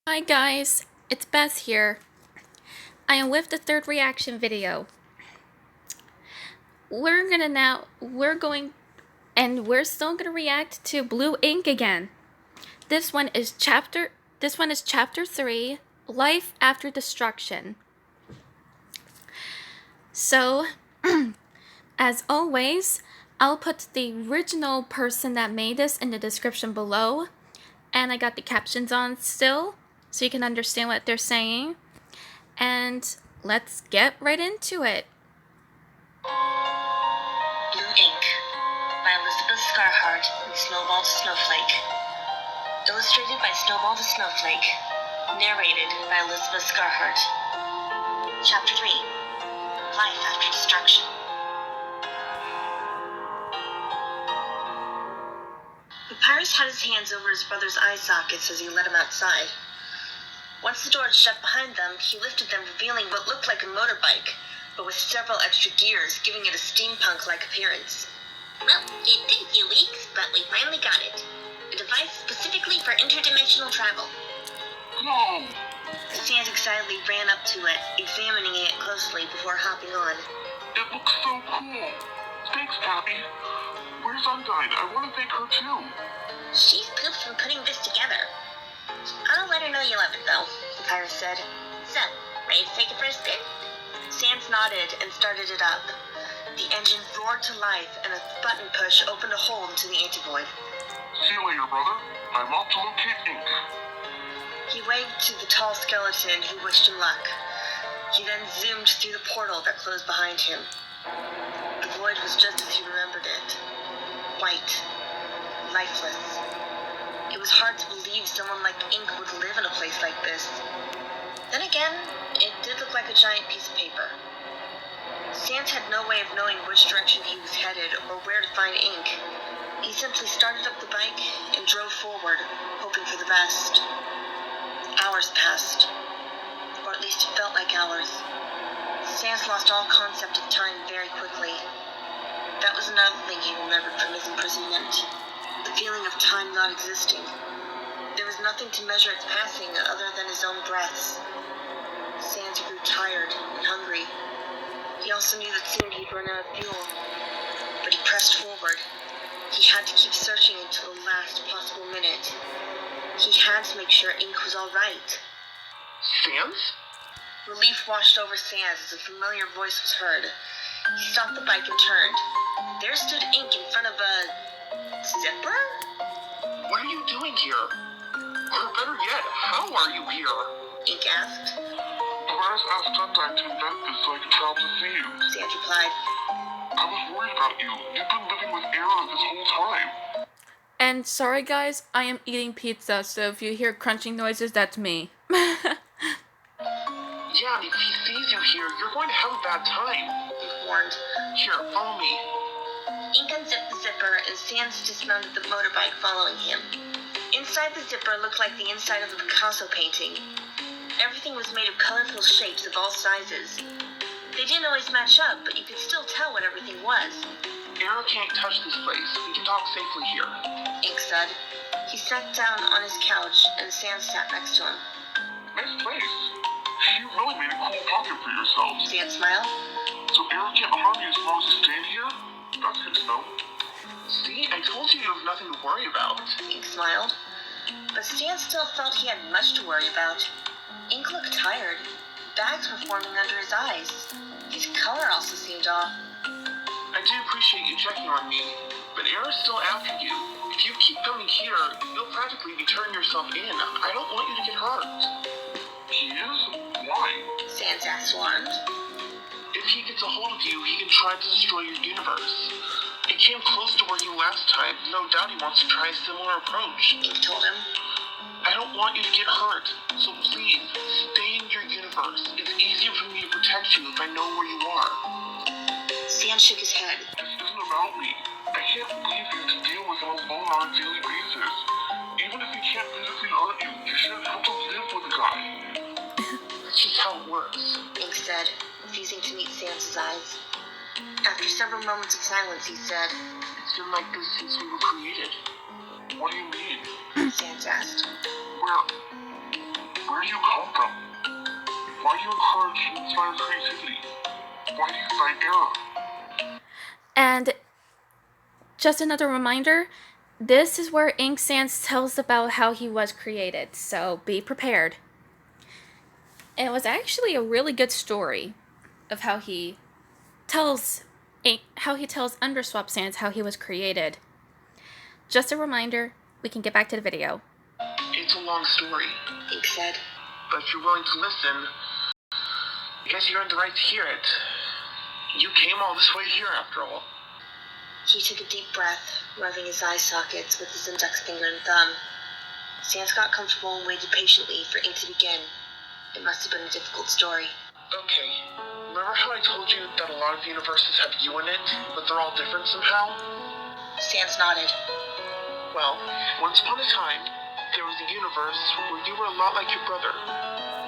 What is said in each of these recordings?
Hi guys, it's Beth here. I am with the third reaction video. We're still gonna react to Blue Ink again. This one is chapter 3, Life After Destruction. So, as always, I'll put the original person that made this in the description below, and I got the captions on still, so you can understand what they're saying. And let's get right into it. Blue Ink by Elizabeth Scarhart and Snowball the Snowflake. Illustrated by Snowball the Snowflake. Narrated by Elizabeth Scarhart. Chapter 3. Life After Destruction. Papyrus had his hands over his brother's eye sockets as he let him outside. Once the doors shut behind them, he lifted them, revealing what looked like a motorbike, but with several extra gears, giving it a steampunk-like appearance. Well, it took a few weeks, but we finally got it. A device specifically for interdimensional travel. Whoa! Sans excitedly ran up to it, examining it closely before hopping on. It looks so cool. Thanks, Abby. Where's Undyne? I want to thank her too. She's pooped from putting this together. I'll let her know you love it, though, Papyrus said. So, ready to take it for a spin? Sans nodded and started it up. The engine roared to life, and a button push opened a hole into the antivoid. See you later, brother. I'm off to locate Ink. He waved to the tall skeleton, who wished him luck. He then zoomed through the portal that closed behind him. The void was just as he remembered it. White. Lifeless. It was hard to believe someone like Ink would live in a place like this. Then again, it did look like a giant piece of paper. Sans had no way of knowing which direction he was headed or where to find Ink. He simply started up the bike and drove forward, hoping for the best. Hours passed, or at least it felt like hours. Sans lost all concept of time very quickly. That was another thing he remembered from his imprisonment. The feeling of time not existing. There was nothing to measure its passing other than his own breaths. Sans grew tired and hungry. He also knew that soon he'd run out of fuel. But he pressed forward. He had to keep searching until the last possible minute. He had to make sure Ink was all right. Sans? Relief washed over Sans as a familiar voice was heard. He stopped the bike and turned. There stood Ink in front of a zipper? What are you doing here? Or better yet, how are you here? Ink asked. Papyrus asked Undyne to invent this so I could travel to see you. Sans replied. I was worried about you. You've been living with Era this whole time. And sorry guys, I am eating pizza, so if you hear crunching noises, that's me. Yeah, if he sees you here, you're going to have a bad time. Ink warned. Here, follow me. Ink unzipped the zipper and Sans dismounted the motorbike following him. Inside the zipper looked like the inside of a Picasso painting. Everything was made of colorful shapes of all sizes. They didn't always match up, but you could still tell what everything was. Era can't touch this place. We can talk safely here. Ink said. He sat down on his couch and Sans sat next to him. Nice place. You really made a cool pocket for yourself. Sans smiled. So Era can't harm you as long as you stand here? That's good to know. See, I told you have nothing to worry about. Ink smiled. But Sans still felt he had much to worry about. Ink looked tired. Bags were forming under his eyes. His color also seemed off. I do appreciate you checking on me, but Era's still after you. If you keep coming here, you'll practically be turning yourself in. I don't want you to get hurt. He is? Why? Sans asked, alarmed. If he gets a hold of you, he can try to destroy your universe. It came close to working last time. No doubt he wants to try a similar approach. Ink told him. I don't want you to get hurt, so please, stay in your universe. It's easier for me to protect you if I know where you are. Sans shook his head. This isn't about me. I can't leave you to deal with him alone on a daily basis. Even if he can't physically hurt you, you shouldn't have to live with a guy. That's just how it works. Ink said, refusing to meet Sans's eyes. After several moments of silence, he said, It's been like this since we were created. What do you mean? Sans asked. Where? Where do you come from? Why do you encourage and inspire creativity? Why do you fight error? And just another reminder, this is where Ink Sans tells about how he was created, so be prepared. And it was actually a really good story of how he tells Underswap Sans how he was created. Just a reminder, we can get back to the video. It's a long story. Ink said. But if you're willing to listen, I guess you earned the right to hear it. You came all this way here after all. He took a deep breath, rubbing his eye sockets with his index finger and thumb. Sans got comfortable and waited patiently for Ink to begin. It must have been a difficult story. Okay, remember how I told you that a lot of universes have you in it, but they're all different somehow? Sans nodded. Well, once upon a time, there was a universe where you were a lot like your brother.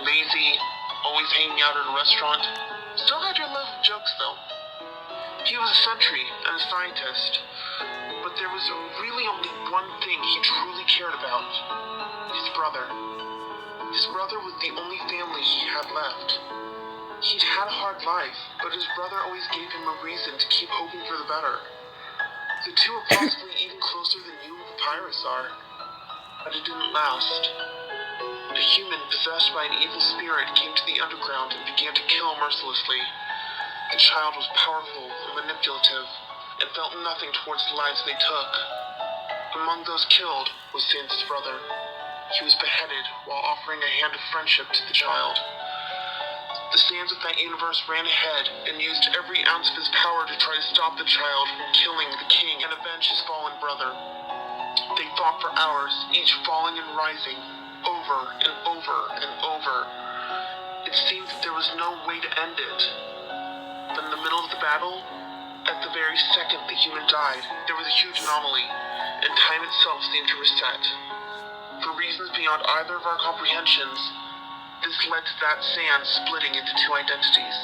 Lazy, always hanging out at a restaurant. Still had your love of jokes, though. He was a sentry and a scientist, but there was really only one thing he truly cared about. His brother. His brother was the only family he had left. He'd had a hard life, but his brother always gave him a reason to keep hoping for the better. The two were possibly even closer than you and the Pyrus are. But it didn't last. A human possessed by an evil spirit came to the underground and began to kill mercilessly. The child was powerful and manipulative, and felt nothing towards the lives they took. Among those killed was Sans' brother. He was beheaded while offering a hand of friendship to the child. The Sans of that universe ran ahead and used every ounce of his power to try to stop the child from killing the king and avenge his fallen brother. They fought for hours, each falling and rising, over and over and over. It seemed that there was no way to end it. But in the middle of the battle, at the very second the human died, there was a huge anomaly, and time itself seemed to reset. For reasons beyond either of our comprehensions, this led to that Sans splitting into two identities.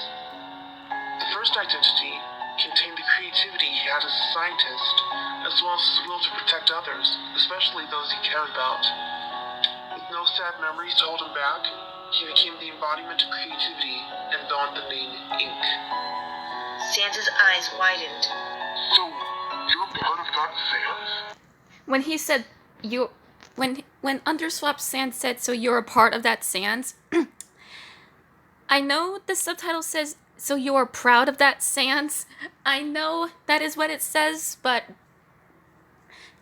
The first identity contained the creativity he had as a scientist, as well as his will to protect others, especially those he cared about. With no sad memories to hold him back, he became the embodiment of creativity and donned the name Ink. Sans' eyes widened. So, you're part of that Sans? When he said when Underswap Sans said, "So you're a part of that Sans," I know the subtitle says, "So you're proud of that Sans." I know that is what it says, but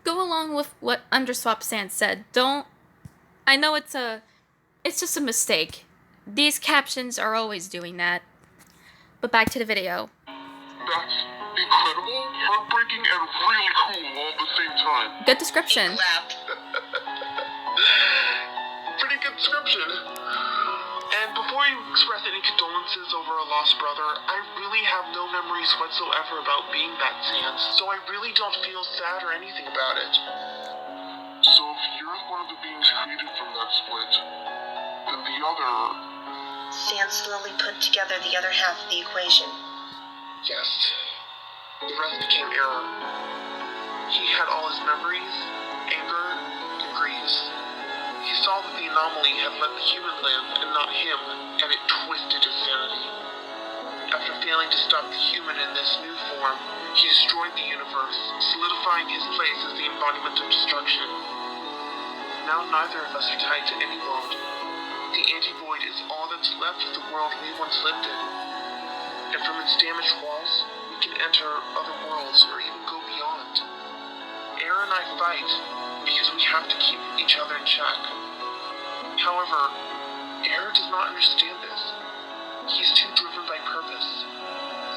go along with what Underswap Sans said. Don't. I know it's just a mistake. These captions are always doing that. But back to the video. That's incredible, heartbreaking, and really cool all at the same time. Good description. Ink laughed. Pretty good description. And before you express any condolences over a lost brother, I really have no memories whatsoever about being that Sans, so I really don't feel sad or anything about it. So if you're one of the beings created from that split, then the other... Sans slowly put together the other half of the equation. Yes. The rest became error. He had all his memories, anger, and griefs. He saw that the anomaly had let the human live and not him, and it twisted his sanity. After failing to stop the human in this new form, he destroyed the universe, solidifying his place as the embodiment of destruction. Now neither of us are tied to any world. The anti-void is all that's left of the world we once lived in. And from its damaged walls, we can enter other worlds or even go beyond. Error and I fight because we have to keep each other in check. However, Error does not understand this. He's too driven by purpose.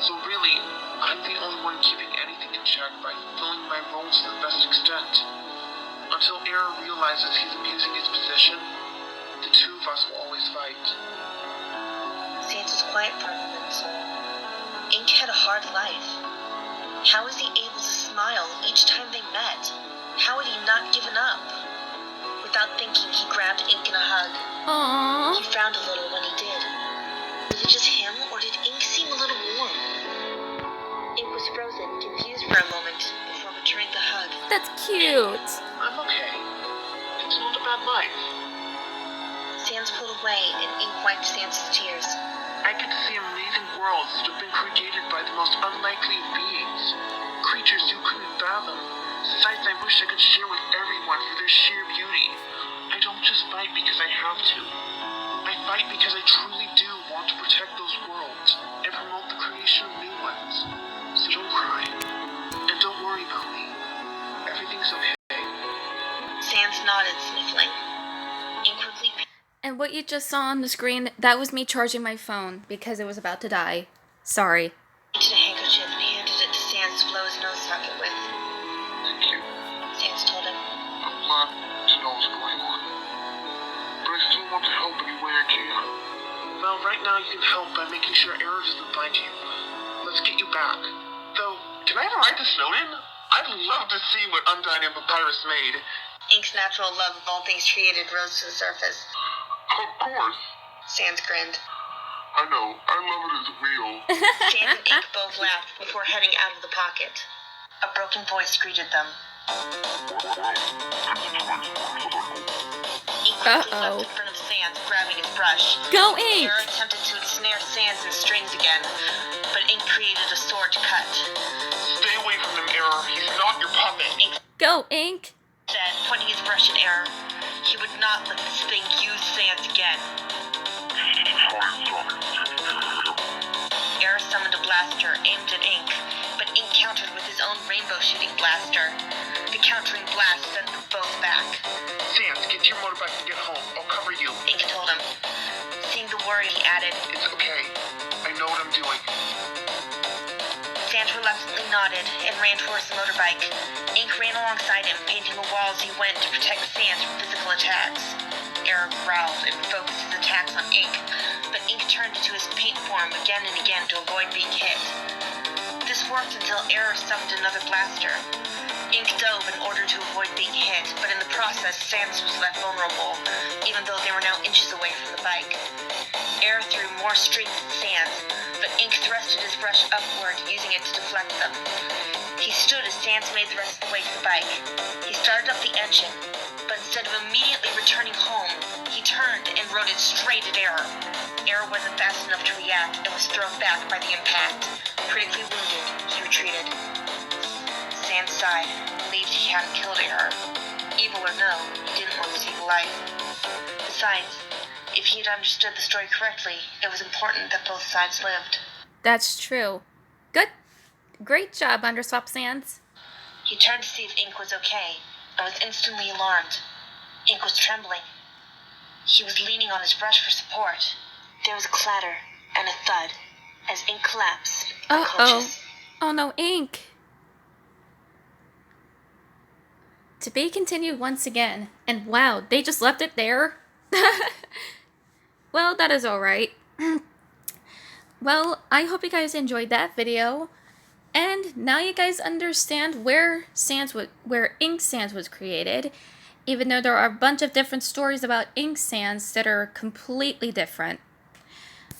So really, I'm the only one keeping anything in check by fulfilling my roles to the best extent. Until Error realizes he's abusing his position, the two of us will always fight. Sans was quiet for a moment. Ink had a hard life. How was he able to smile each time they met? How had he not given up? Without thinking, he grabbed Ink in a hug. Aww. He frowned a little when he did. Was it just him, or did Ink seem a little warm? Ink was frozen, confused for a moment, before returning the hug. That's cute. I'm okay. It's not a bad life. Sans Sans pulled away and ink wiped Sans' tears. I get to see amazing worlds that have been created by the most unlikely of beings. Creatures you couldn't fathom. Sights I wish I could share with everyone for their sheer beauty. I don't just fight because I have to. I fight because I truly do want to protect those worlds and promote the creation of new ones. So don't cry. And don't worry about me. Everything's okay. Sans nodded, sniffling. Ink quickly And what you just saw on the screen, that was me charging my phone because it was about to die. Sorry. painted a handkerchief and handed it to Sans to blow his nose socket with. Thank you. Sans told him. I'm glad to know what's going on. But I still want to help any way I can. Well, right now you can help by making sure Error doesn't find you. Let's get you back. Though, can I ever ride the Snowden? I'd love to see what Undyne and Papyrus made. Ink's natural love of all things created rose to the surface. Of course. Sans grinned. I know. I love it as real. Sans and Ink both laughed before heading out of the pocket. A broken voice greeted them. Ink quickly left in front of Sans, grabbing his brush. Go Ink! Error attempted to ensnare Sans in strings again, but Ink created a sword to cut. Stay away from him, Error. He's not your puppet. Ink Go Ink! said, pointing his brush at Error. He would not let this thing use Sans again. Error summoned a blaster aimed at Ink, but Ink countered with his own rainbow shooting blaster. The countering blast sent them both back. Sans, get to your motorbike and get home. I'll cover you. Ink told him. Seeing the worry, he added, It's okay. I know what I'm doing. Sans reluctantly nodded and ran towards the motorbike. Ink ran alongside him, painting a wall as he went to protect Sans from physical attacks. Error growled and focused his attacks on Ink, but Ink turned into his paint form again and again to avoid being hit. This worked until Error summoned another blaster. Ink dove in order to avoid being hit, but in the process, Sans was left vulnerable, even though they were now inches away from the bike. Error threw more strings at Sans, but Ink thrusted his brush upward, using it to deflect them. He stood as Sans made the rest of the way to the bike. He started up the engine, but instead of immediately returning home, he turned and rode it straight at Error. Error wasn't fast enough to react and was thrown back by the impact. Critically wounded, he retreated. Sans sighed, believed he hadn't killed Error. Evil or no, he didn't want to take life. Besides, if he had understood the story correctly, it was important that both sides lived. That's true. Good. Great job, Underswap Sans. He turned to see if Ink was okay, and was instantly alarmed. Ink was trembling. He was leaning on his brush for support. There was a clatter and a thud as Ink collapsed, unconscious. Oh no, Ink! To be continued once again. And wow, they just left it there? Well, that is alright. Well, I hope you guys enjoyed that video. And now you guys understand where Ink Sans was created. Even though there are a bunch of different stories about Ink Sans that are completely different.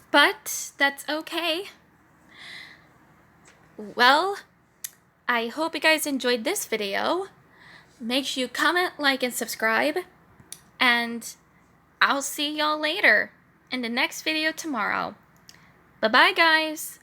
But that's okay. Well, I hope you guys enjoyed this video. Make sure you comment, like, and subscribe. And I'll see y'all later in the next video tomorrow. Bye-bye, guys.